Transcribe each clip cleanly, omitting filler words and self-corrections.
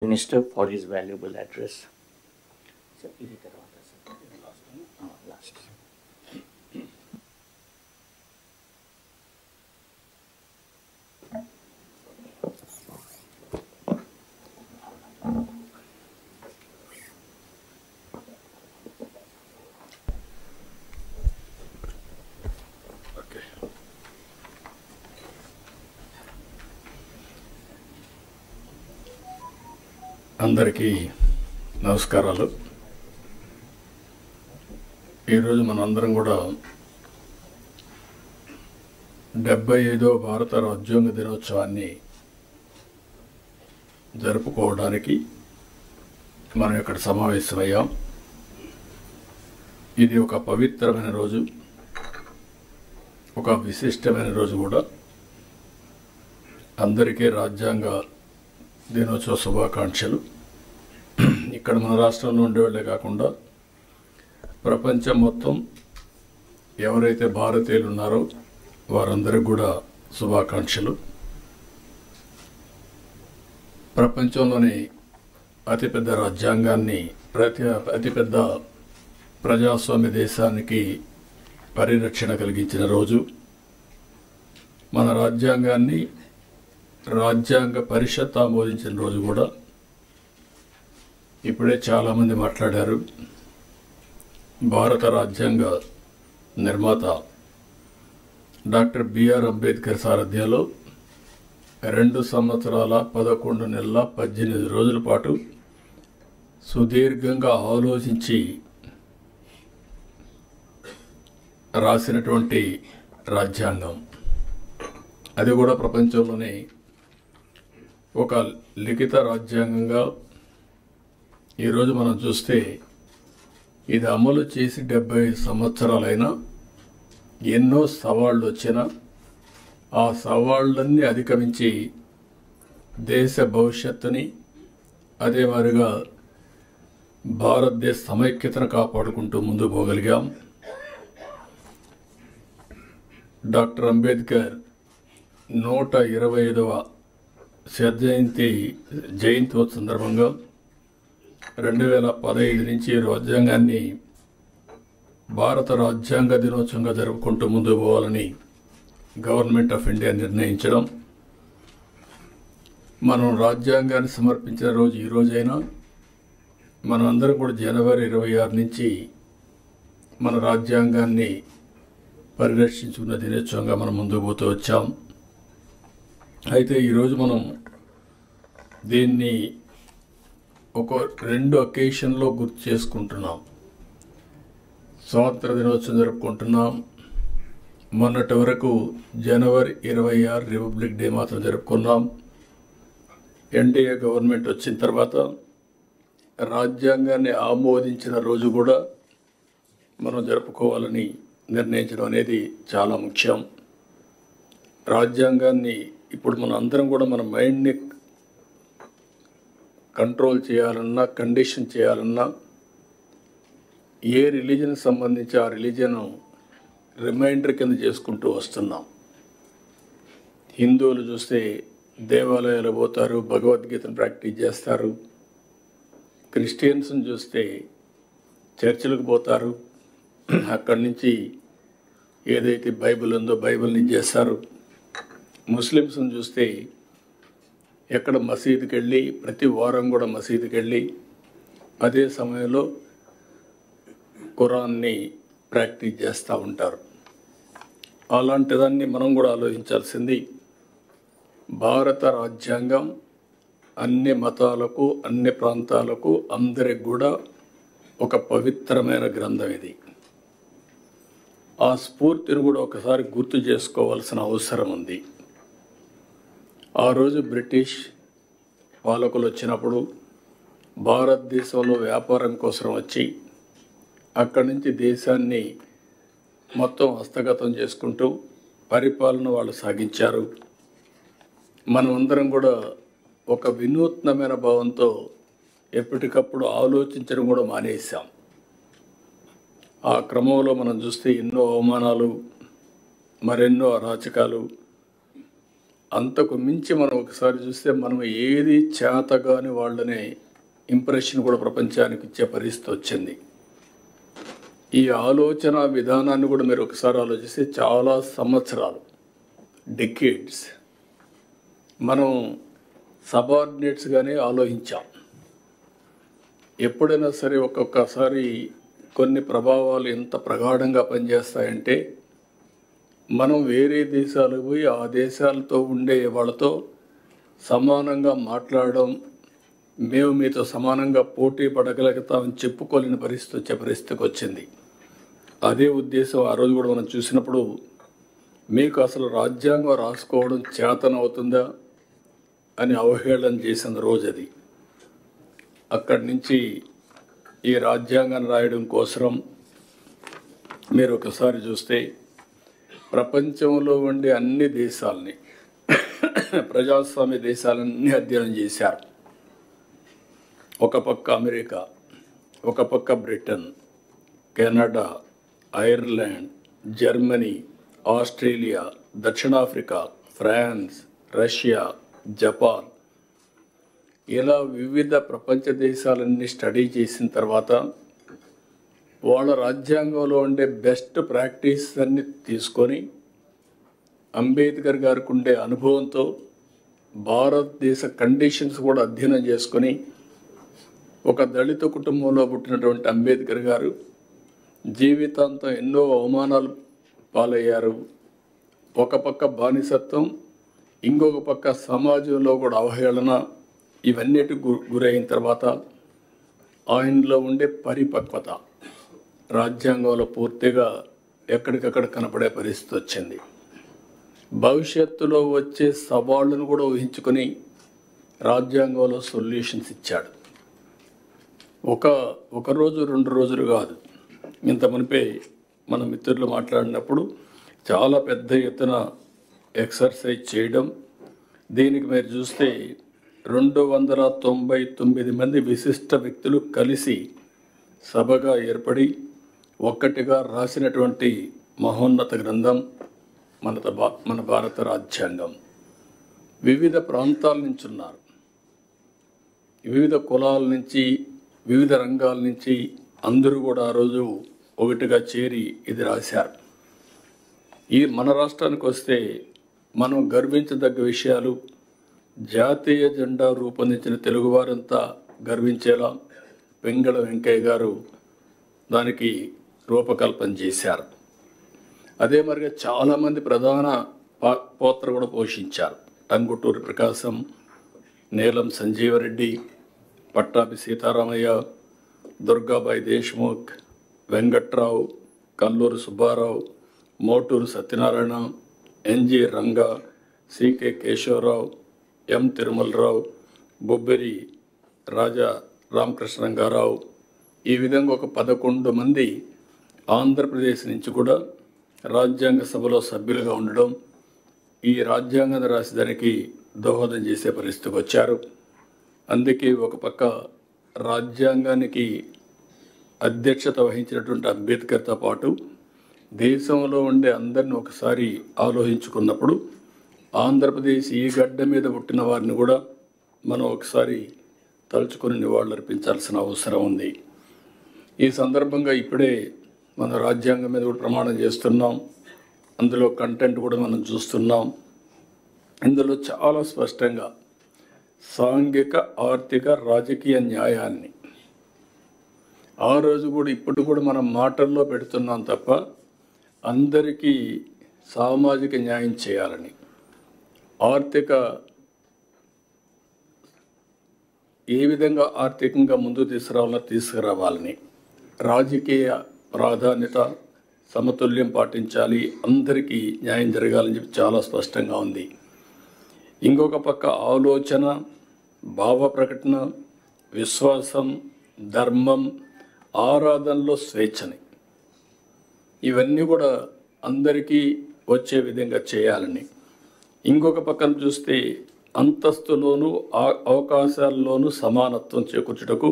Minister for his valuable address. So, last. అందరికీ నమస్కారాలు. ఈరోజు మనందరం కూడా 75వ భారత రాజ్యాంగ దినోత్సవాన్ని జరుపుకోవడానికి మనం ఇక్కడ సమావేశమయ్యాం. ఇది ఒక పవిత్రమైన రోజు, ఒక విశిష్టమైన రోజు కూడా. అందరికీ రాజ్యాంగ దినోత్సవ శుభాకాంక్షలు. ఇక్కడ మన రాష్ట్రంలో ఉండేవాళ్ళే కాకుండా ప్రపంచం మొత్తం ఎవరైతే భారతీయులు ఉన్నారో వారందరికీ కూడా శుభాకాంక్షలు. ప్రపంచంలోని అతిపెద్ద రాజ్యాంగాన్ని, అతిపెద్ద ప్రజాస్వామ్య దేశానికి పరిరక్షణ కలిగించిన రోజు. మన రాజ్యాంగాన్ని రాజ్యాంగ పరిషత్ ఆమోదించిన రోజు కూడా. ఇప్పుడే చాలామంది మాట్లాడారు. భారత రాజ్యాంగ నిర్మాత డాక్టర్ బిఆర్ అంబేద్కర్ సారథ్యంలో 2 సంవత్సరాల 11 నెలల 18 రోజుల పాటు సుదీర్ఘంగా ఆలోచించి రాసినటువంటి రాజ్యాంగం. అది కూడా ప్రపంచంలోనే ఒక లిఖిత రాజ్యాంగంగా ఈరోజు మనం చూస్తే ఇది అమలు చేసి 75 సంవత్సరాలైనా ఎన్నో సవాళ్ళు వచ్చినా ఆ సవాళ్ళన్నీ అధిగమించి దేశ భవిష్యత్తుని, అదే మాదిరిగా భారతదేశ సమైక్యతను కాపాడుకుంటూ ముందుకు పోగలిగాం. డాక్టర్ అంబేద్కర్ 125వ జయంతి సందర్భంగా 2015 నుంచి రాజ్యాంగాన్ని భారత రాజ్యాంగ దినోత్సవంగా జరుపుకుంటూ ముందుకు పోవాలని గవర్నమెంట్ ఆఫ్ ఇండియా నిర్ణయించడం. మనం రాజ్యాంగాన్ని సమర్పించిన రోజు ఈ రోజైనా మనం అందరం కూడా జనవరి 26 నుంచి మన రాజ్యాంగాన్ని పరిరక్షించుకున్న దినోత్సవంగా మనం ముందుకు పోతూ వచ్చాం. అయితే ఈరోజు మనం దీన్ని ఒక 2 అకేషన్లో గుర్తు చేసుకుంటున్నాం. స్వాతంత్ర దినోత్సవం జరుపుకుంటున్నాం. మొన్నటి వరకు జనవరి 26 రిపబ్లిక్ డే మాత్రం జరుపుకున్నాం. ఎన్డీఏ గవర్నమెంట్ వచ్చిన తర్వాత రాజ్యాంగాన్ని ఆమోదించిన రోజు కూడా మనం జరుపుకోవాలని నిర్ణయించడం అనేది చాలా ముఖ్యం. రాజ్యాంగాన్ని ఇప్పుడు మనం అందరం కూడా మన మైండ్ని కంట్రోల్ చేయాలన్నా, కండిషన్ చేయాలన్నా ఏ రిలీజన్కి సంబంధించి ఆ రిలీజన్ రిమైండర్ కింద చేసుకుంటూ వస్తున్నాం. హిందువులు చూస్తే దేవాలయాలు పోతారు, భగవద్గీతను ప్రాక్టీస్ చేస్తారు. క్రిస్టియన్స్ని చూస్తే చర్చిలకు పోతారు, అక్కడి నుంచి ఏదైతే బైబిల్ ఉందో బైబిల్ని చేస్తారు. ముస్లిమ్స్ని చూస్తే ఎక్కడ మసీదుకి వెళ్ళి ప్రతి వారం కూడా మసీదుకి వెళ్ళి అదే సమయంలో ఖురాన్ని ప్రాక్టీస్ చేస్తూ ఉంటారు. అలాంటిదాన్ని మనం కూడా ఆలోచించాల్సింది. భారత రాజ్యాంగం అన్ని మతాలకు, అన్ని ప్రాంతాలకు, అందరికి కూడా ఒక పవిత్రమైన గ్రంథం. ఇది ఆ స్ఫూర్తిని కూడా ఒకసారి గుర్తు చేసుకోవాల్సిన అవసరం ఉంది. ఆ రోజు బ్రిటిష్ పాలకులు వచ్చినప్పుడు భారతదేశంలో వ్యాపారం కోసం వచ్చి అక్కడి నుంచి దేశాన్ని మొత్తం హస్తగతం చేసుకుంటూ పరిపాలన వాళ్ళు సాగించారు. మనమందరం కూడా ఒక వినూత్నమైన భావంతో ఎప్పటికప్పుడు ఆలోచించడం కూడా మానేసాం. ఆ క్రమంలో మనం చూస్తే ఎన్నో అవమానాలు, మరెన్నో అరాచకాలు, అంతకు మించి మనం ఒకసారి చూస్తే మనం ఏది చేతగాని వాళ్ళనే ఇంప్రెషన్ కూడా ప్రపంచానికి ఇచ్చే పరిస్థితి వచ్చింది. ఈ ఆలోచన విధానాన్ని కూడా మీరు ఒకసారి ఆలోచిస్తే చాలా సంవత్సరాలు, డెకేడ్స్ మనం సబార్డినేట్స్గానే ఆలోచించాం. ఎప్పుడైనా సరే ఒక్కొక్కసారి కొన్ని ప్రభావాలు ఎంత ప్రగాఢంగా పనిచేస్తాయంటే మనం వేరే దేశాలకు పోయి ఆ దేశాలతో ఉండే వాళ్ళతో సమానంగా మాట్లాడడం, మేము మీతో సమానంగా పోటీ పడగలుగుతామని చెప్పుకోలేని పరిస్థితి వచ్చే పరిస్థితికి వచ్చింది. అదే ఉద్దేశం ఆ రోజు కూడా మనం చూసినప్పుడు మీకు అసలు రాజ్యాంగం రాసుకోవడం చేతనవుతుందా అని అవహేళన చేసిన రోజు అది. అక్కడి నుంచి ఈ రాజ్యాంగాన్ని రాయడం కోసం మీరు ఒకసారి చూస్తే ప్రపంచంలో ఉండే అన్ని దేశాలని, ప్రజాస్వామ్య దేశాలన్నీ అధ్యయనం చేశారు. ఒక పక్క అమెరికా, ఒక పక్క Britain, Canada, Ireland, Germany, Australia, దక్షిణాఫ్రికా, ఫ్రాన్స్, రష్యా, జపాన్, ఇలా వివిధ ప్రపంచ దేశాలన్నీ స్టడీ చేసిన తర్వాత వాళ్ళ రాజ్యాంగంలో ఉండే బెస్ట్ ప్రాక్టీస్ అన్ని తీసుకొని అంబేద్కర్ గారికి ఉండే అనుభవంతో భారతదేశ కండిషన్స్ కూడా అధ్యయనం చేసుకొని ఒక దళిత కుటుంబంలో పుట్టినటువంటి అంబేద్కర్ గారు జీవితాంతం ఎన్నో అవమానాలు పాలయ్యారు. ఒక పక్క బానిసత్వం, ఇంకొక పక్క సమాజంలో కూడా అవహేళన, ఇవన్నిటికి గురైన తర్వాత ఆయనలో ఉండే పరిపక్వత రాజ్యాంగంలో పూర్తిగా ఎక్కడికక్కడ కనపడే పరిస్థితి వచ్చింది. భవిష్యత్తులో వచ్చే సవాళ్ళను కూడా ఊహించుకొని రాజ్యాంగంలో సొల్యూషన్స్ ఇచ్చాడు. ఒక రోజు 2 రోజులు కాదు. ఇంత మునిపే మన మిత్రులు మాట్లాడినప్పుడు చాలా పెద్ద ఎత్తున ఎక్సర్సైజ్ చేయడం, దీనికి మీరు చూస్తే 299 మంది విశిష్ట వ్యక్తులు కలిసి సభగా ఏర్పడి ఒక్కటిగా రాసినటువంటి మహోన్నత గ్రంథం మన భారత రాజ్యాంగం. వివిధ ప్రాంతాల నుంచి ఉన్నారు, వివిధ కులాల నుంచి, వివిధ రంగాల నుంచి అందరూ కూడా ఆ రోజు ఒకటిగా చేరి ఇది రాశారు. మన రాష్ట్రానికి వస్తే మనం గర్వించదగ్గ విషయాలు, జాతీయ జెండా రూపొందించిన తెలుగువారంతా గర్వించేలా వెంగళ వెంకయ్య గారు దానికి రూపకల్పన చేశారు. అదే మరిగా చాలామంది ప్రధాన పాత్ర కూడా పోషించారు. టంగుటూరి ప్రకాశం, నీలం సంజీవరెడ్డి, పట్టాభి సీతారామయ్య, దుర్గాబాయి దేశ్ముఖ్, వెంకట్రావు, కల్లూరు సుబ్బారావు, మోటూరు సత్యనారాయణ, ఎన్జి రంగా, సికే కేశవరావు, ఎం తిరుమలరావు, బొబ్బిరి రాజా రామకృష్ణరంగారావు, ఈ విధంగా ఒక 11 మంది ఆంధ్రప్రదేశ్ నుంచి కూడా రాజ్యాంగ సభలో సభ్యులుగా ఉండడం, ఈ రాజ్యాంగాన్ని రాసేదానికి దోహదం చేసే పరిస్థితికి వచ్చారు. అందుకే ఒక పక్క రాజ్యాంగానికి అధ్యక్షత వహించినటువంటి అంబేద్కర్తో పాటు దేశంలో ఉండే అందరిని ఒకసారి ఆలోచించుకున్నప్పుడు ఆంధ్రప్రదేశ్ ఈ గడ్డ మీద పుట్టిన వారిని కూడా మనం ఒకసారి తలుచుకొని నివాళులు అర్పించాల్సిన అవసరం ఉంది. ఈ సందర్భంగా ఇప్పుడే మన రాజ్యాంగం మీద కూడా ప్రమాణం చేస్తున్నాం. అందులో కంటెంట్ కూడా మనం చూస్తున్నాం. ఇందులో చాలా స్పష్టంగా సాంఘిక, ఆర్థిక, రాజకీయ న్యాయాన్ని ఆ రోజు కూడా ఇప్పుడు కూడా మనం మాటల్లో పెడుతున్నాం తప్ప అందరికీ సామాజిక న్యాయం చేయాలని, ఆర్థిక ఏ విధంగా ఆర్థికంగా ముందుకు తీసుకురావాలని, రాజకీయ ప్రాధాన్యత, సమతుల్యం పాటించాలి, అందరికీ న్యాయం జరగాలని చెప్పి చాలా స్పష్టంగా ఉంది. ఇంకొక పక్క ఆలోచన, భావ ప్రకటన, విశ్వాసం, ధర్మం, ఆరాధనలో స్వేచ్ఛని, ఇవన్నీ కూడా అందరికీ వచ్చే విధంగా చేయాలని, ఇంకొక పక్కన చూస్తే అంతస్తులోనూ అవకాశాల్లోనూ సమానత్వం చేకూర్చుటకు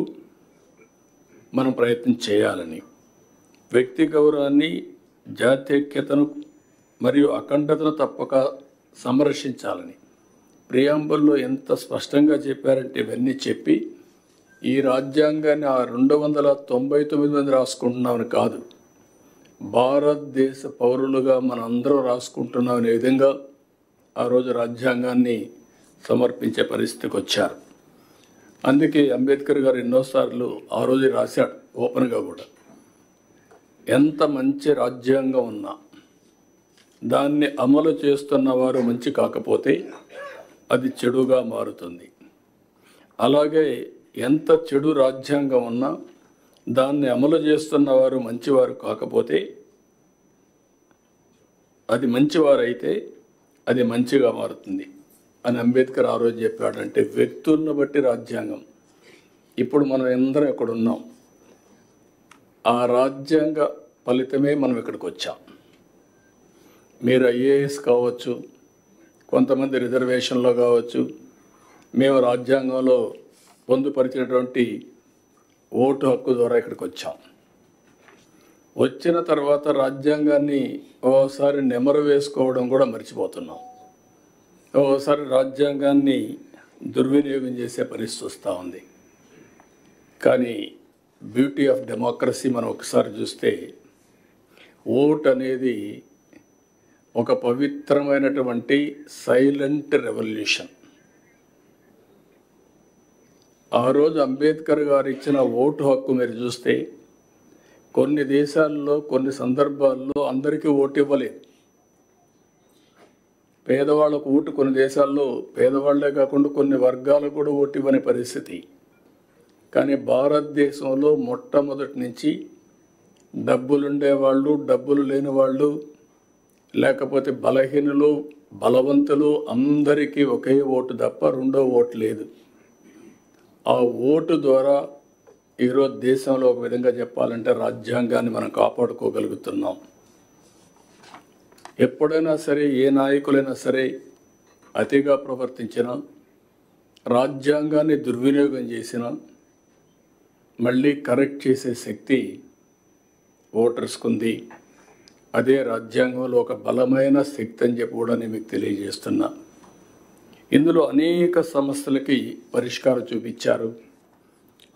మనం ప్రయత్నం చేయాలని, వ్యక్తి గౌరవాన్ని, జాతీయతను మరియు అఖండతను తప్పక సంరక్షించాలని, ప్రియాంబుల్లో ఎంత స్పష్టంగా చెప్పారంటే ఇవన్నీ చెప్పి ఈ రాజ్యాంగాన్ని ఆ 299 మంది రాసుకుంటున్నామని కాదు, భారతదేశ పౌరులుగా మనందరం రాసుకుంటున్నాం అనే విధంగా ఆ రోజు రాజ్యాంగాన్ని సమర్పించే పరిస్థితికి వచ్చారు. అందుకే అంబేద్కర్ గారు ఎన్నోసార్లు ఆ రోజు రాశాడు ఓపెన్గా కూడా, ఎంత మంచి రాజ్యాంగం ఉన్నా దాన్ని అమలు చేస్తున్న వారు మంచి కాకపోతే అది చెడుగా మారుతుంది. అలాగే ఎంత చెడు రాజ్యాంగం ఉన్నా దాన్ని అమలు చేస్తున్న వారు మంచివారు కాకపోతే అది మంచివారైతే అది మంచిగా మారుతుంది అని అంబేద్కర్ ఆ రోజు చెప్పాడంటే వ్యక్తులను బట్టి రాజ్యాంగం. ఇప్పుడు మనం అందరం ఇక్కడ ఉన్నాం, ఆ రాజ్యాంగ ఫలితమే మనం ఇక్కడికి వచ్చాం. మీరు ఐఏఎస్ కావచ్చు, కొంతమంది రిజర్వేషన్లో కావచ్చు, మేము రాజ్యాంగంలో పొందుపరిచినటువంటి ఓటు హక్కు ద్వారా ఇక్కడికి వచ్చాం. వచ్చిన తర్వాత రాజ్యాంగాన్ని ఓసారి నెమరు వేసుకోవడం కూడా మర్చిపోతున్నాం. ఓసారి రాజ్యాంగాన్ని దుర్వినియోగం చేసే పరిస్థితి వస్తూ ఉంది. కానీ బ్యూటీ ఆఫ్ డెమోక్రసీ మనం ఒకసారి చూస్తే ఓట్ అనేది ఒక పవిత్రమైనటువంటి సైలెంట్ రెవల్యూషన్. ఆ రోజు అంబేద్కర్ గారు ఇచ్చిన ఓటు హక్కు మీరు చూస్తే కొన్ని దేశాల్లో కొన్ని సందర్భాల్లో అందరికీ ఓటు ఇవ్వలేదు. పేదవాళ్ళకు ఓటు కొన్ని దేశాల్లో పేదవాళ్లే కాకుండా కొన్ని వర్గాలకు కూడా ఓటు ఇవ్వని పరిస్థితి. కానీ భారతదేశంలో మొట్టమొదటి నుంచి డబ్బులుండేవాళ్ళు, డబ్బులు లేని వాళ్ళు, లేకపోతే బలహీనులు, బలవంతులు అందరికీ ఒకే ఓటు తప్ప రెండో ఓటు లేదు. ఆ ఓటు ద్వారా ఈరోజు దేశంలో ఒక విధంగా చెప్పాలంటే రాజ్యాంగాన్ని మనం కాపాడుకోగలుగుతున్నాం. ఎప్పుడైనా సరే ఏ నాయకులైనా సరే అతిగా ప్రవర్తించినా, రాజ్యాంగాన్ని దుర్వినియోగం చేసినా మళ్ళీ కరెక్ట్ చేసే శక్తి ఓటర్స్కు ఉంది. అదే రాజ్యాంగంలో ఒక బలమైన శక్తి అని చెప్పి కూడా నేను మీకు తెలియజేస్తున్నా. ఇందులో అనేక సమస్యలకి పరిష్కారం చూపించారు.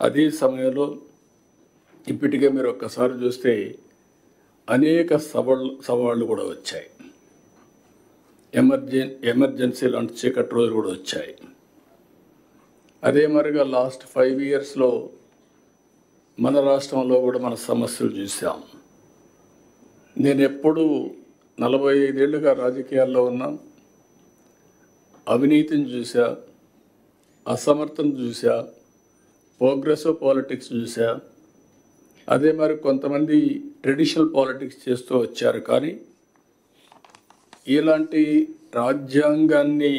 అదే సమయంలో ఇప్పటికే మీరు ఒక్కసారి చూస్తే అనేక సవాళ్ళు కూడా వచ్చాయి. ఎమర్జెన్సీ లాంటి చీకటి రోజులు కూడా వచ్చాయి. అదే మరిగా లాస్ట్ 5 ఇయర్స్లో మన రాష్ట్రంలో కూడా మన సమస్యలు చూసాం. నేను ఎప్పుడు 45 ఏళ్ళుగా రాజకీయాల్లో ఉన్నా, అవినీతిని చూసా, అసమర్థను చూసా, ప్రోగ్రెసివ్ పాలిటిక్స్ చూసా. అదే మరి కొంతమంది ట్రెడిషనల్ పాలిటిక్స్ చేస్తూ వచ్చారు. కానీ ఇలాంటి రాజ్యాంగాన్ని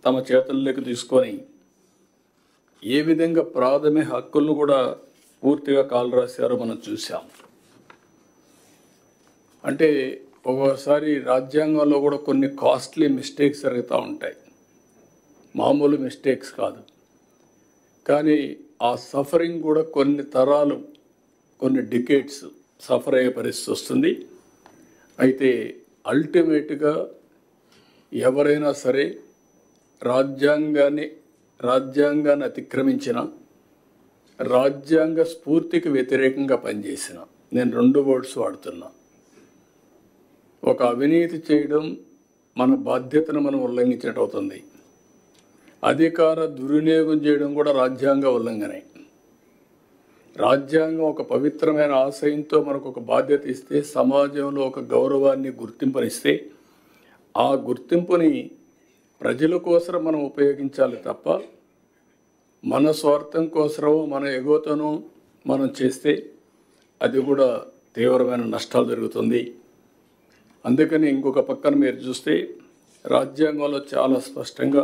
తమ చేతుల్లోకి తీసుకొని ఏ విధంగా ప్రాథమిక హక్కులను కూడా పూర్తిగా కాలు రాశారో మనం చూసాం. అంటే ఒక్కోసారి రాజ్యాంగంలో కూడా కొన్ని కాస్ట్లీ మిస్టేక్స్ జరుగుతూ ఉంటాయి, మామూలు మిస్టేక్స్ కాదు. కానీ ఆ సఫరింగ్ కూడా కొన్ని తరాలు, కొన్ని డికేట్స్ సఫర్ అయ్యే పరిస్థితి వస్తుంది. అయితే అల్టిమేట్గా ఎవరైనా సరే రాజ్యాంగాన్ని అతిక్రమించిన, రాజ్యాంగ స్ఫూర్తికి వ్యతిరేకంగా పనిచేసిన, నేను 2 వర్డ్స్ వాడుతున్నా. ఒక అవినీతి చేయడం మన బాధ్యతను మనం ఉల్లంఘించినట్టు అవుతుంది. అధికార దుర్వినియోగం చేయడం కూడా రాజ్యాంగ ఉల్లంఘనే. రాజ్యాంగం ఒక పవిత్రమైన ఆశయంతో మనకు ఒక బాధ్యత ఇస్తే, సమాజంలో ఒక గౌరవాన్ని, గుర్తింపునిస్తే, ఆ గుర్తింపుని ప్రజల కోసం మనం ఉపయోగించాలి తప్ప మన స్వార్థం కోసమో మన ఎగోతోనో మనం చేస్తే అది కూడా తీవ్రమైన నష్టాలు జరుగుతుంది. అందుకని ఇంకొక పక్కన మీరు చూస్తే రాజ్యాంగంలో చాలా స్పష్టంగా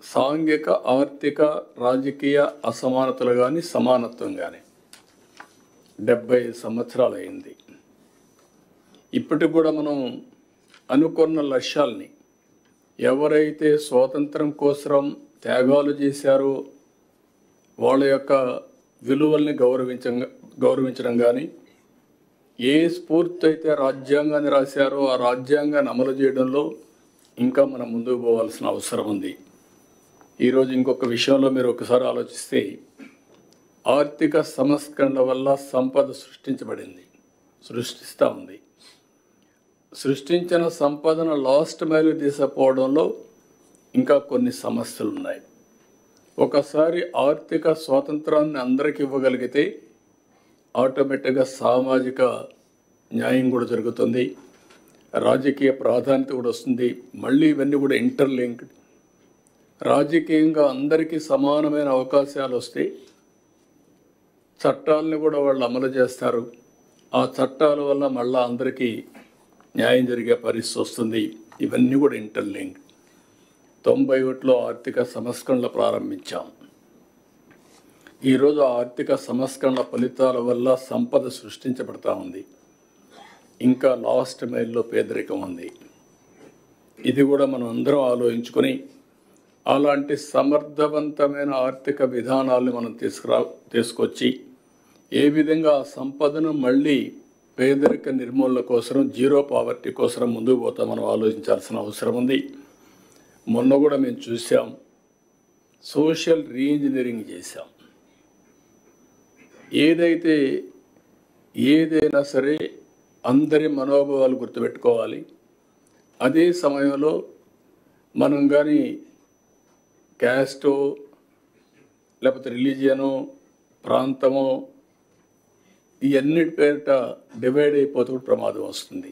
సాంఘిక, ఆర్థిక, రాజకీయ అసమానతలు కానీ సమానత్వం కానీ 70 సంవత్సరాలు అయింది. ఇప్పటికి కూడా మనం అనుకున్న లక్ష్యాల్ని, ఎవరైతే స్వాతంత్రం కోసం త్యాగాలు చేశారో వాళ్ళ యొక్క విలువల్ని గౌరవించడం కానీ, ఏ స్ఫూర్తి అయితే రాజ్యాంగాన్ని రాశారో ఆ రాజ్యాంగాన్ని అమలు చేయడంలో ఇంకా మనం ముందుకు పోవాల్సిన అవసరం ఉంది. ఈరోజు ఇంకొక విషయంలో మీరు ఒకసారి ఆలోచిస్తే, ఆర్థిక సంస్కరణల వల్ల సంపద సృష్టిస్తూ ఉంది. సృష్టించిన సంపదను లాస్ట్ మైలు తీసుకుపోవడంలో ఇంకా కొన్ని సమస్యలు ఉన్నాయి. ఒకసారి ఆర్థిక స్వాతంత్రాన్ని అందరికీ ఇవ్వగలిగితే ఆటోమేటిక్గా సామాజిక న్యాయం కూడా జరుగుతుంది, రాజకీయ ప్రాధాన్యత కూడా వస్తుంది. మళ్ళీ ఇవన్నీ కూడా ఇంటర్లింక్డ్. రాజకీయంగా అందరికీ సమానమైన అవకాశాలు వస్తే చట్టాలని కూడా వాళ్ళు అమలు చేస్తారు. ఆ చట్టాల వల్ల మళ్ళీ అందరికీ న్యాయం జరిగే పరిస్థితి వస్తుంది. ఇవన్నీ కూడా ఇంటర్లింక్డ్. 91లో ఆర్థిక సంస్కరణలు ప్రారంభించాం. ఈరోజు ఆర్థిక సంస్కరణల ఫలితాల వల్ల సంపద సృష్టించబడతా ఉంది. ఇంకా లాస్ట్ మైల్లో పేదరికం ఉంది. ఇది కూడా మనం అందరం ఆలోచించుకొని అలాంటి సమర్థవంతమైన ఆర్థిక విధానాలను మనం తీసుకొచ్చి ఏ విధంగా ఆ సంపదను మళ్ళీ పేదరిక నిర్మూలన కోసం, జీరో పావర్టీ కోసం ముందుకు పోతాం మనం ఆలోచించాల్సిన అవసరం ఉంది. మొన్న కూడా మేము చూసాం, సోషల్ రీఇంజనీరింగ్ చేశాం. ఏదైనా సరే అందరి మనోభావాలు గుర్తుపెట్టుకోవాలి. అదే సమయంలో మనం కానీ క్యాస్టో లేకపోతే రిలీజియనో ప్రాంతమో ఇవన్నిటి పేరిట డివైడ్ అయిపోతూ ప్రమాదం వస్తుంది.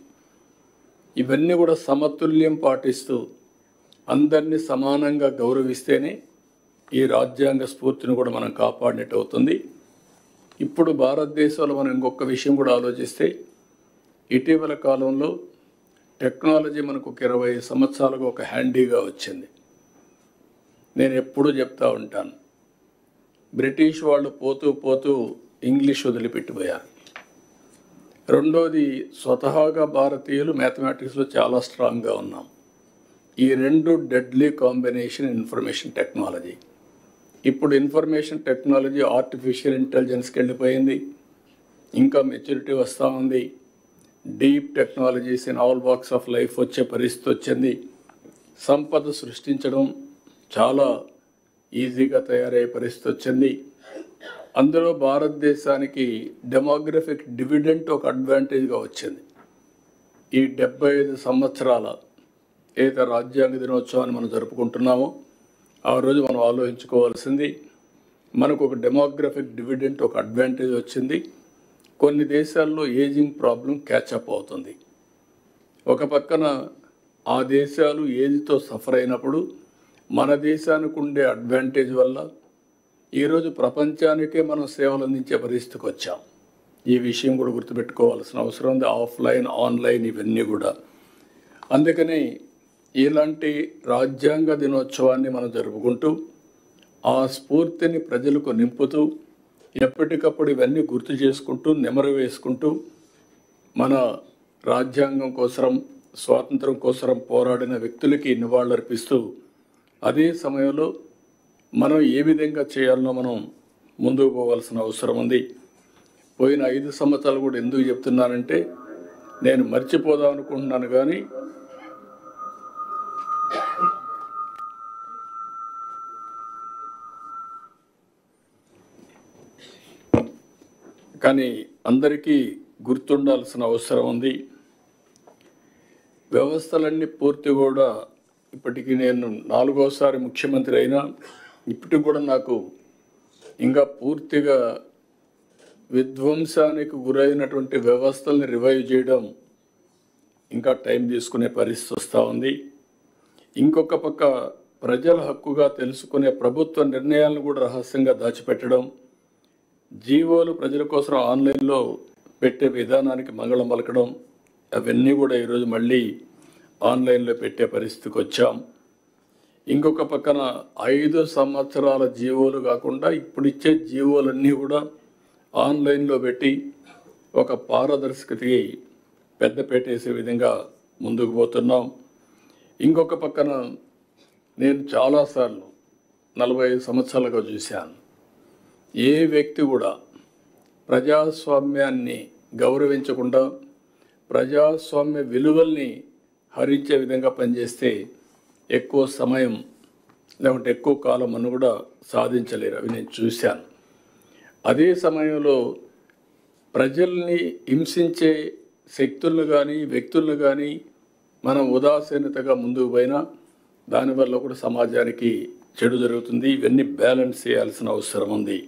ఇవన్నీ కూడా సమతుల్యం పాటిస్తూ అందరినీ సమానంగా గౌరవిస్తేనే ఈ రాజ్యాంగ స్ఫూర్తిని కూడా మనం కాపాడినట్టు అవుతుంది. ఇప్పుడు భారతదేశంలో మనం ఇంకొక విషయం కూడా ఆలోచిస్తే, ఇటీవల కాలంలో టెక్నాలజీ మనకు ఒక 20 సంవత్సరాలుగా ఒక హ్యాండీగా వచ్చింది. నేను ఎప్పుడూ చెప్తా ఉంటాను, బ్రిటిష్ వాళ్ళు పోతూ ఇంగ్లీష్ వదిలిపెట్టిపోయారు. రెండోది, స్వతహాగా భారతీయులు మ్యాథమెటిక్స్లో చాలా స్ట్రాంగ్గా ఉన్నాం. ఈ రెండు డెడ్లీ కాంబినేషన్ ఇన్ఫర్మేషన్ టెక్నాలజీ. ఇప్పుడు ఇన్ఫర్మేషన్ టెక్నాలజీ ఆర్టిఫిషియల్ ఇంటెలిజెన్స్కి వెళ్ళిపోయింది. ఇంకా మెచ్యూరిటీ వస్తూ ఉంది. Deep technologies in all walks of life వచ్చే పరిస్థితి వచ్చింది. సంపద సృష్టించడం చాలా ఈజీగా తయారయ్యే పరిస్థితి వచ్చింది. అందులో భారతదేశానికి డెమోగ్రఫిక్ డివిడెంట్ ఒక అడ్వాంటేజ్గా వచ్చింది. ఈ 75 సంవత్సరాల ఏదైతే రాజ్యాంగ దినోత్సవాన్ని మనం జరుపుకుంటున్నామో ఆ రోజు మనం ఆలోచించుకోవాల్సింది, మనకు ఒక డెమోగ్రఫిక్ డివిడెంట్ ఒక అడ్వాంటేజ్ వచ్చింది. కొన్ని దేశాల్లో ఏజింగ్ ప్రాబ్లం క్యాచప్ అవుతుంది. ఒక పక్కన ఆ దేశాలు ఏజ్తో సఫర్ అయినప్పుడు మన దేశానికి ఉండే అడ్వాంటేజ్ వల్ల ఈరోజు ప్రపంచానికే మనం సేవలు అందించే పరిస్థితికి వచ్చాం. ఈ విషయం కూడా గుర్తుపెట్టుకోవాల్సిన అవసరం ఉంది. ఆఫ్లైన్, ఆన్లైన్ ఇవన్నీ కూడా. అందుకని ఇలాంటి రాజ్యాంగ దినోత్సవాన్ని మనం జరుపుకుంటూ ఆ స్ఫూర్తిని ప్రజలకు నింపుతూ ఎప్పటికప్పుడు ఇవన్నీ గుర్తు చేసుకుంటూ నెమరు వేసుకుంటూ మన రాజ్యాంగం కోసం, స్వాతంత్రం కోసం పోరాడిన వ్యక్తులకి నివాళులర్పిస్తూ అదే సమయంలో మనం ఏ విధంగా చేయాలనో మనం ముందుకు పోవాల్సిన అవసరం ఉంది. పోయిన 5 సంవత్సరాలు కూడా ఎందుకు చెప్తున్నానంటే, నేను మర్చిపోదాం అనుకుంటున్నాను కానీ అందరికీ గుర్తుండాల్సిన అవసరం ఉంది. వ్యవస్థలన్నీ పూర్తి కూడా ఇప్పటికీ నేను 4వసారి ముఖ్యమంత్రి అయినా ఇప్పటికి కూడా నాకు ఇంకా పూర్తిగా విధ్వంసానికి గురైనటువంటి వ్యవస్థల్ని రివైవ్ చేయడం ఇంకా టైం తీసుకునే పరిస్థితి వస్తూ ఉంది. ఇంకొక పక్క ప్రజల హక్కుగా తెలుసుకునే ప్రభుత్వ నిర్ణయాలను కూడా రహస్యంగా దాచిపెట్టడం, జీవోలు ప్రజల కోసం ఆన్లైన్లో పెట్టే విధానానికి మంగళం పలకడం, అవన్నీ కూడా ఈరోజు మళ్ళీ ఆన్లైన్లో పెట్టే పరిస్థితికి వచ్చాం. ఇంకొక పక్కన 5 సంవత్సరాల జీవోలు కాకుండా ఇప్పుడు ఇచ్చే జీవోలన్నీ కూడా ఆన్లైన్లో పెట్టి ఒక పారదర్శకతకి పెద్దపీట వేసే విధంగా ముందుకు పోతున్నాం. ఇంకొక పక్కన నేను చాలాసార్లు 45 సంవత్సరాలుగా చూశాను, ఏ వ్యక్తి కూడా ప్రజాస్వామ్యాన్ని గౌరవించకుండా, ప్రజాస్వామ్య విలువల్ని హరించే విధంగా పనిచేస్తే ఎక్కువ సమయం లేకుంటే ఎక్కువ కాలం అని కూడా సాధించలేరు. అవి నేను చూశాను. అదే సమయంలో ప్రజల్ని హింసించే శక్తులను కానీ వ్యక్తులను కానీ మనం ఉదాసీనతగా ముందుకు పోయినా దానివల్ల కూడా సమాజానికి చెడు జరుగుతుంది. ఇవన్నీ బ్యాలెన్స్ చేయాల్సిన అవసరం ఉంది.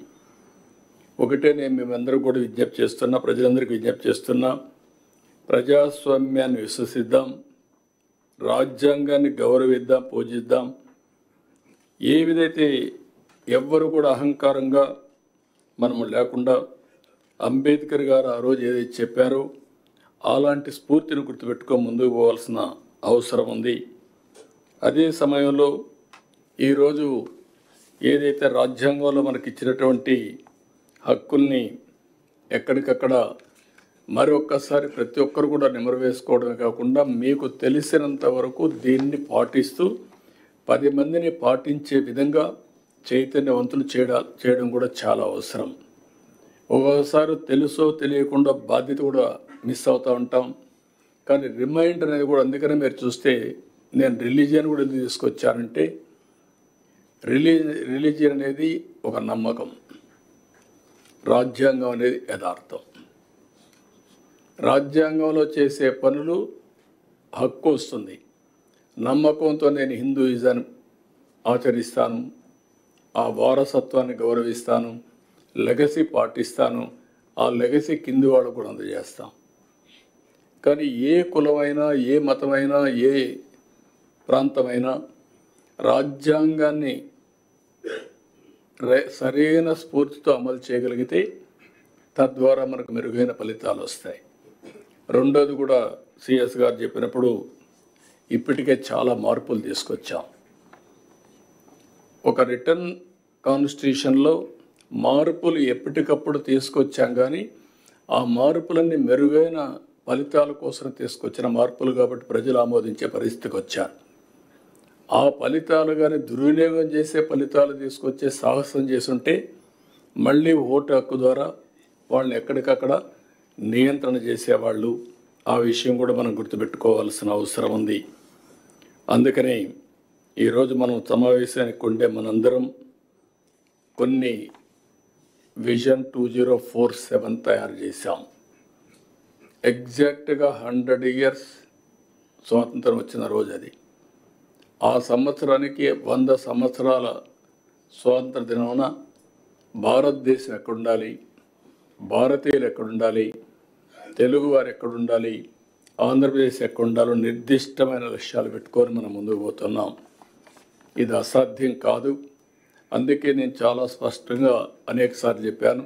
ఒకటే నేను మేమందరూ కూడా విజ్ఞప్తి చేస్తున్నా, ప్రజలందరికీ విజ్ఞప్తి చేస్తున్నా, ప్రజాస్వామ్యాన్ని విశ్వసిద్దాం, రాజ్యాంగాన్ని గౌరవిద్దాం, పూజిద్దాం. ఏ విధైతే ఎవ్వరు కూడా అహంకారంగా మనము లేకుండా అంబేద్కర్ గారు ఆ రోజు ఏదైతే చెప్పారో అలాంటి స్ఫూర్తిని గుర్తుపెట్టుకొని ముందుకు పోవాల్సిన అవసరం ఉంది. అదే సమయంలో ఈరోజు ఏదైతే రాజ్యాంగంలో మనకి ఇచ్చినటువంటి హక్కుల్ని ఎక్కడికక్కడ మరొక్కసారి ప్రతి ఒక్కరు కూడా నెమరువేసుకోవడమే కాకుండా మీకు తెలిసినంత వరకు దీన్ని పాటిస్తూ 10 మందిని పాటించే విధంగా చైతన్యవంతులు చేయడం కూడా చాలా అవసరం. ఒక్కొక్కసారి తెలుసో తెలియకుండా బాధ్యత కూడా మిస్ అవుతూ ఉంటాం. కానీ రిమైండర్ అనేది కూడా, అందుకనే మీరు చూస్తే నేను రిలీజియన్ కూడా ఎందుకు తీసుకొచ్చానంటే రిలీజియన్ అనేది ఒక నమ్మకం, రాజ్యాంగం అనేది యథార్థం. రాజ్యాంగంలో చేసే పనులు హక్కు వస్తుంది. నమ్మకంతో నేను హిందూయిజాన్ని ఆచరిస్తాను, ఆ వారసత్వాన్ని గౌరవిస్తాను, లెగసీ పాటిస్తాను, ఆ లెగసీ కింది వాళ్ళు కూడా అందజేస్తాం. కానీ ఏ కులమైనా, ఏ మతమైనా, ఏ ప్రాంతమైనా రాజ్యాంగాన్ని సరైన స్ఫూర్తితో అమలు చేయగలిగితే తద్వారా మనకు మెరుగైన ఫలితాలు వస్తాయి. రెండోది కూడా సిఎస్ గారు చెప్పినప్పుడు ఇప్పటికే చాలా మార్పులు తీసుకొచ్చాం. ఒక రిటర్న్ కాన్స్టిట్యూషన్లో మార్పులు ఎప్పటికప్పుడు తీసుకొచ్చాం. కానీ ఆ మార్పులన్నీ మెరుగైన ఫలితాల కోసం తీసుకొచ్చిన మార్పులు కాబట్టి ప్రజలు ఆమోదించే పరిస్థితికి వచ్చారు. ఆ ఫలితాలు కానీ దుర్వినియోగం చేసే ఫలితాలు తీసుకొచ్చే సాహసం చేసుంటే మళ్ళీ ఓటు హక్కు ద్వారా వాళ్ళని ఎక్కడికక్కడ నియంత్రణ చేసేవాళ్ళు. ఆ విషయం కూడా మనం గుర్తుపెట్టుకోవాల్సిన అవసరం ఉంది. అందుకని ఈరోజు మనం సమావేశానికి ఉండే మనందరం కొన్ని విజన్ 2047 తయారు చేశాం. ఎగ్జాక్ట్గా 100 ఇయర్స్ స్వాతంత్రం వచ్చిన రోజు అది. ఆ సంవత్సరానికి 100 సంవత్సరాల స్వాతంత్ర దినమున భారతదేశం ఎక్కడుండాలి, భారతీయులు ఎక్కడుండాలి, తెలుగువారు ఎక్కడుండాలి, ఆంధ్రప్రదేశ్ ఎక్కడుండాలో నిర్దిష్టమైన లక్ష్యాలు పెట్టుకొని మనం ముందుకు పోతున్నాం. ఇది అసాధ్యం కాదు. అందుకే నేను చాలా స్పష్టంగా అనేకసార్లు చెప్పాను,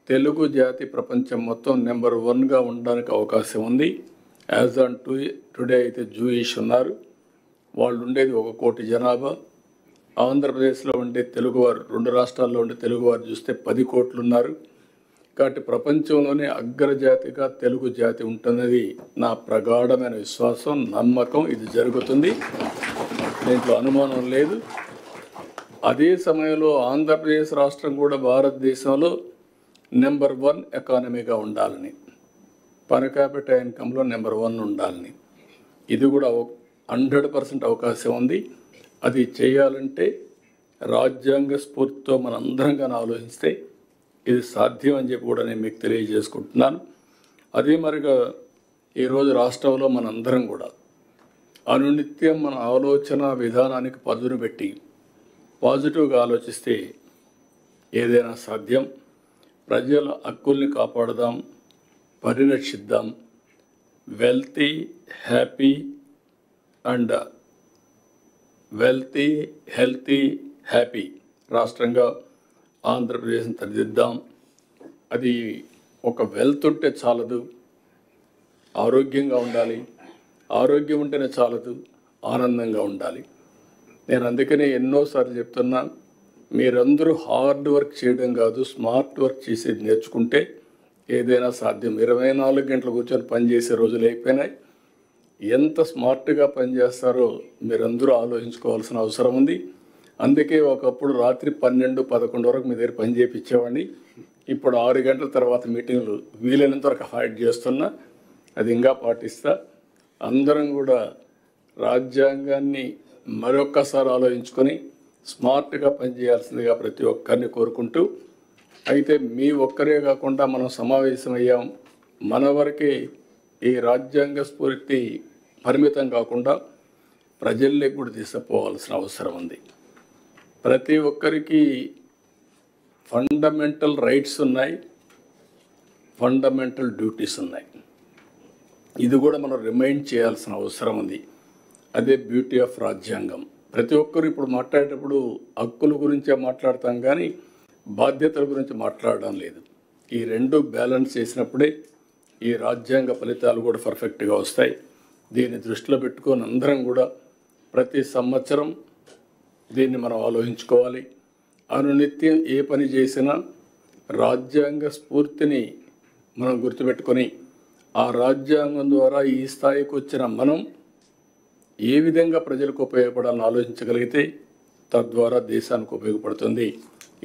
తెలుగు జాతి ప్రపంచం మొత్తం నెంబర్ 1గా ఉండడానికి అవకాశం ఉంది. యాజ్ ఆన్ టుడే అయితే జూయిష్ ఉన్నారు, వాళ్ళు ఉండేది 1 కోటి జనాభా. ఆంధ్రప్రదేశ్లో ఉండే తెలుగువారు, 2 రాష్ట్రాల్లో ఉండే తెలుగువారు చూస్తే 10 కోట్లు ఉన్నారు. కాబట్టి ప్రపంచంలోనే అగ్రజాతిగా తెలుగు జాతి ఉంటున్నది నా ప్రగాఢమైన విశ్వాసం, నమ్మకం. ఇది జరుగుతుంది, దీంట్లో అనుమానం లేదు. అదే సమయంలో ఆంధ్రప్రదేశ్ రాష్ట్రం కూడా భారతదేశంలో నెంబర్ 1 ఎకానమీగా ఉండాలని, పర్ క్యాపిటల్ ఇన్కంలో నెంబర్ 1 ఉండాలని, ఇది కూడా 100% అవకాశం ఉంది. అది చేయాలంటే రాజ్యాంగ స్ఫూర్తితో మనందరం కానీ ఆలోచిస్తే ఇది సాధ్యం అని చెప్పి కూడా నేను మీకు తెలియజేసుకుంటున్నాను. అదే మరిగా ఈరోజు రాష్ట్రంలో మనందరం కూడా అనునిత్యం మన ఆలోచన విధానానికి పదును పెట్టి పాజిటివ్గా ఆలోచిస్తే ఏదైనా సాధ్యం. ప్రజల హక్కుల్ని కాపాడదాం, పరిరక్షిద్దాం. Wealthy, happy and healthy, happy రాష్ట్రంగా ఆంధ్రప్రదేశ్ని తీర్చిదిద్దాం. అది ఒక వెల్త్ ఉంటే చాలదు, ఆరోగ్యంగా ఉండాలి. ఆరోగ్యం ఉంటేనే చాలదు, ఆనందంగా ఉండాలి. నేను అందుకనే ఎన్నోసార్లు చెప్తున్నా, మీరందరూ హార్డ్ వర్క్ చేయడం కాదు, స్మార్ట్ వర్క్ చేసేది నేర్చుకుంటే ఏదైనా సాధ్యం. 24 గంటలు కూర్చొని పనిచేసే రోజులు అయిపోయినాయి. ఎంత స్మార్ట్గా పనిచేస్తారో మీరందరూ ఆలోచించుకోవాల్సిన అవసరం ఉంది. అందుకే ఒకప్పుడు రాత్రి 12, 11 వరకు మీ దగ్గర పని చేయించేవాడిని. ఇప్పుడు 6 గంటల తర్వాత మీటింగ్లు వీలైనంత వరకు అవాయిడ్ చేస్తున్నా. అది ఇంకా పాటిస్తా. అందరం కూడా రాజ్యాంగాన్ని మరొక్కసారి ఆలోచించుకొని స్మార్ట్గా పనిచేయాల్సిందిగా ప్రతి ఒక్కరిని కోరుకుంటూ, అయితే మీ ఒక్కరే కాకుండా మనం సమావేశమయ్యాం, మన వరకే ఈ రాజ్యాంగ స్ఫూర్తి పరిమితం కాకుండా ప్రజల్లోకి కూడా తీసుకుపోవాల్సిన అవసరం ఉంది. ప్రతి ఒక్కరికి ఫండమెంటల్ రైట్స్ ఉన్నాయి, ఫండమెంటల్ డ్యూటీస్ ఉన్నాయి. ఇది కూడా మనం రిమైండ్ చేయాల్సిన అవసరం ఉంది. అదే బ్యూటీ ఆఫ్ రాజ్యాంగం. ప్రతి ఒక్కరు ఇప్పుడు మాట్లాడేటప్పుడు హక్కుల గురించే మాట్లాడతాం కానీ బాధ్యతల గురించి మాట్లాడడం లేదు. ఈ రెండు బ్యాలెన్స్ చేసినప్పుడే ఈ రాజ్యాంగ ఫలితాలు కూడా పర్ఫెక్ట్గా వస్తాయి. దీన్ని దృష్టిలో పెట్టుకొని అందరం కూడా ప్రతి సంవత్సరం దీన్ని మనం ఆలోచించుకోవాలి. అనునిత్యం ఏ పని చేసినా రాజ్యాంగ స్ఫూర్తిని మనం గుర్తుపెట్టుకొని ఆ రాజ్యాంగం ద్వారా ఈ స్థాయికి వచ్చిన మనం ఏ విధంగా ప్రజలకు ఉపయోగపడాలని ఆలోచించగలిగితే తద్వారా దేశానికి ఉపయోగపడుతుంది.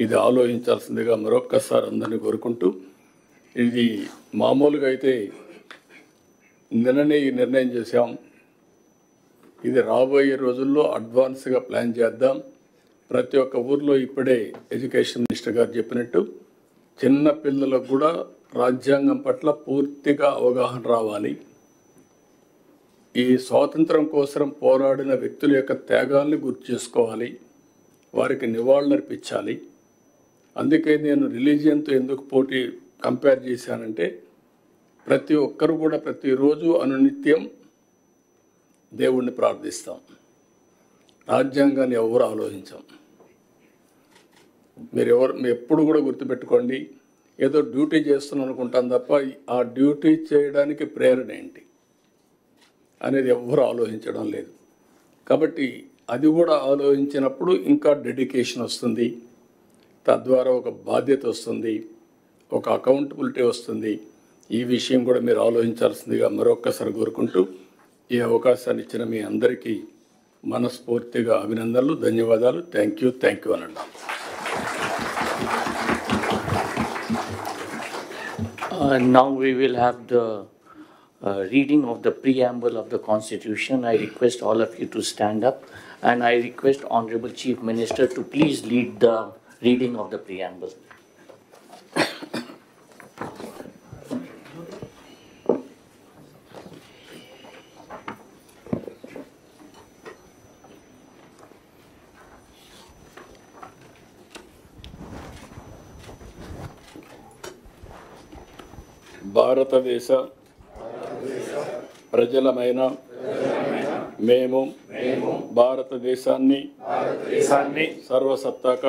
ఇది ఆలోచించాల్సిందిగా మరొక్కసారి అందరినీ కోరుకుంటూ, ఇది మామూలుగా అయితే నిన్ననే ఈ నిర్ణయం చేశాం. ఇది రాబోయే రోజుల్లో అడ్వాన్స్గా ప్లాన్ చేద్దాం. ప్రతి ఒక్క ఊర్లో ఇప్పుడే ఎడ్యుకేషన్ మినిస్టర్ గారు చెప్పినట్టు చిన్న పిల్లలకు కూడా రాజ్యాంగం పట్ల పూర్తిగా అవగాహన రావాలి. ఈ స్వాతంత్రం కోసం పోరాడిన వ్యక్తుల యొక్క త్యాగాల్ని గుర్తు చేసుకోవాలి, వారికి నివాళులర్పించాలి. అందుకే నేను రిలీజియన్తో ఎందుకు కంపేర్ చేశానంటే, ప్రతి ఒక్కరు కూడా ప్రతిరోజు అనునిత్యం దేవుణ్ణి ప్రార్థిస్తాం, రాజ్యాంగాన్ని ఎవరు ఆలోచించాం. మీరు ఎప్పుడు కూడా గుర్తుపెట్టుకోండి, ఏదో డ్యూటీ చేస్తున్నాం అనుకుంటాం తప్ప ఆ డ్యూటీ చేయడానికి ప్రేరణ ఏంటి అనేది ఎవ్వరు ఆలోచించడం లేదు. కాబట్టి అది కూడా ఆలోచించినప్పుడు ఇంకా డెడికేషన్ వస్తుంది, తద్వారా ఒక బాధ్యత వస్తుంది, ఒక అకౌంటబిలిటీ వస్తుంది. ఈ విషయం కూడా మీరు ఆలోచించాల్సిందిగా మరొక్కసారి కోరుకుంటూ, ఈ అవకాశాన్ని ఇచ్చిన మీ అందరికీ మనస్ఫూర్తిగా అభినందనలు, ధన్యవాదాలు. థ్యాంక్ యూ అనండి. Now we will have the reading of the preamble of the Constitution. I request all of you to stand up, and I request Honorable Chief Minister to please lead the reading of the preamble. భారతదేశ ప్రజలమైన మేము భారతదేశాన్ని సర్వసత్తాక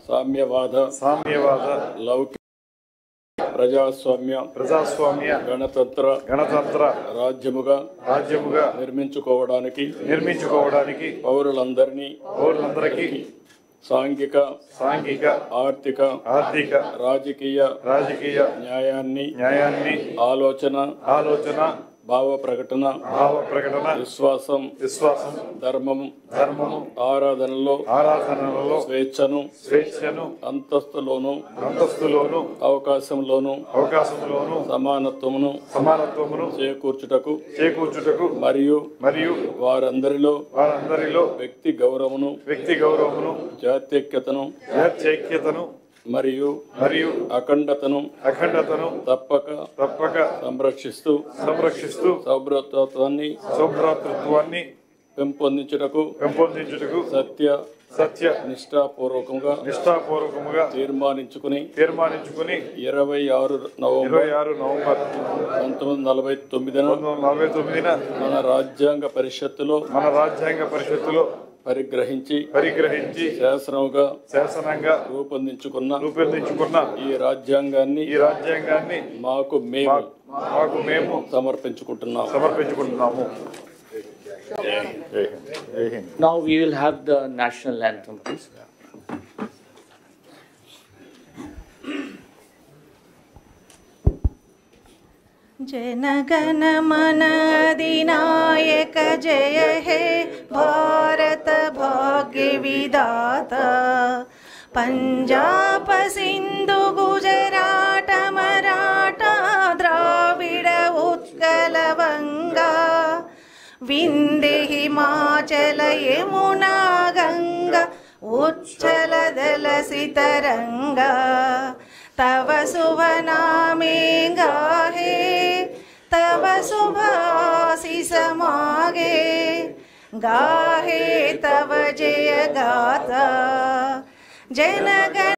సామ్యవాద లౌకిక ప్రజాస్వామ్య గణతంత్ర రాజ్యముగా నిర్మించుకోవడానికి పౌరులందరికీ సాంఘిక ఆర్థిక రాజకీయ న్యాయాన్ని ఆలోచన భావ ప్రకటన విశ్వాసం ధర్మము ఆరాధనలో స్వేచ్ఛను అంతస్తులోను అవకాశంలోను సమానత్వమును చేకూర్చుటకు మరియు వారందరిలో వ్యక్తి గౌరవమును జాత్యైక్యతను మరియు అఖండతను తప్పక సంరక్షిస్తూ సౌభ్రాతృత్వాన్ని పెంపొందించుటకు సత్య నిష్ఠాపూర్వకంగా తీర్మానించుకుని 26 నవంబర్ 1949 మన రాజ్యాంగ పరిషత్తులో పరిగ్రహించి శాసనంగా రూపొందించుకున్న ఈ రాజ్యాంగాన్ని మాకు మేము సమర్పించుకుంటున్నాము. Now we will have the national anthem, please. जनगण मन अधिनायक जय हे भारत भाग्य विधाता पंजाब सिंधु गुजरात मराठा द्राविड उत्कल वंग हिमाचल यमुना गंगा उच्छल दलसित तरंगा तव शुभ नामे गाहे तव शुभ आशीष मागे गाहे तव जय गाथा जन गण